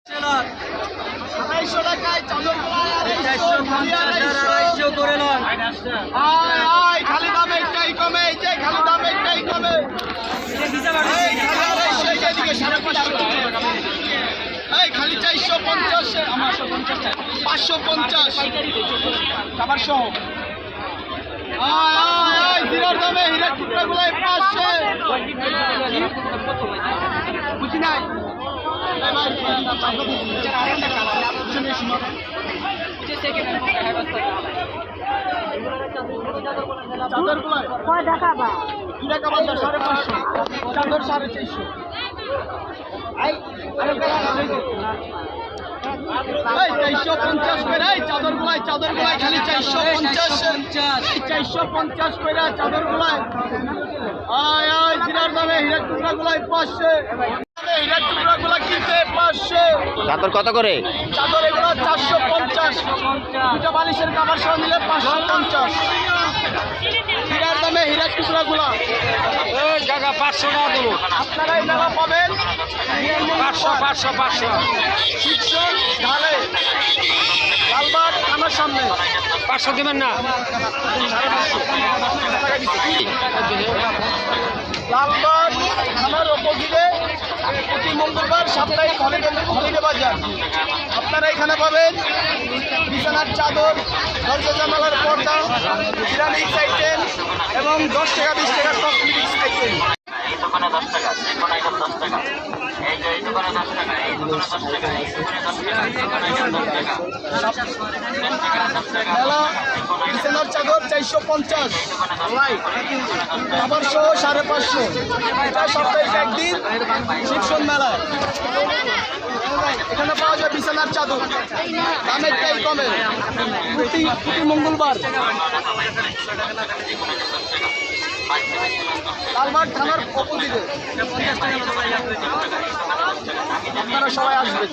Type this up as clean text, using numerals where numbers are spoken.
250 টাকায় চাদর করে লন। খালি দাম একটাই কমে, এই যে খালি দাম একটাই কমে। এই খালি 450, আমার 550 খাবার সহ। হীরার দামে হীরার টুকরা গুলাই 500। বুঝি নাই চাদর গুলাই কয় টাকা বা 2 টাকা বান্ধা 550, চাদর 450। এই 450 করে চাদর গুলাই খালি 450 করে চাদর গুলাই। হীরার দামে হীরার টুকরা গুলাই 500, হীরার টুকরা গুলা কিনতে 500। চাদর কত করে? চাদর এগুলো 450, দুটো বালিশের কাভার সহ নিলে 550। হীরার দামে হীরার টুকরা গুলা টাকা 500 টাকা দেবো। আপনারা এই জায়গা পাবেন 500 শিক্ষণ ঢালে লালবাগ থানার সামনে। 500 দেবেন না? লালবাগ থানার অপোজিটে প্রতি মঙ্গলবার সাপ্তাহিক হলিডে বাজার। আপনারা এখানে পাবেন বিছানার চাদর, দরজা জানালার পর্দা, সিরামিক্স আইটেম এবং 10 টাকা 20 টাকার কসমেটিক্স আইটেম। এই দোকানে 10 টাকা, এই দোকানে 10 টাকা, এই দোকানে 10 টাকা, এই দোকানে 10 টাকা, এই দোকানে 10 টাকা, এই দোকানে 10 টাকা, মেলা বিছানার চাদর 450, খাবার সহ 550। এটা সপ্তাহে একদিন শিক্ষণ মেলায় এখানে পাওয়া যায় বিছানার চাদর, দামের টাই কমে প্রতি মঙ্গলবার। লালবাগ থানার অপোজিটে আপনারা সবাই আসবেন।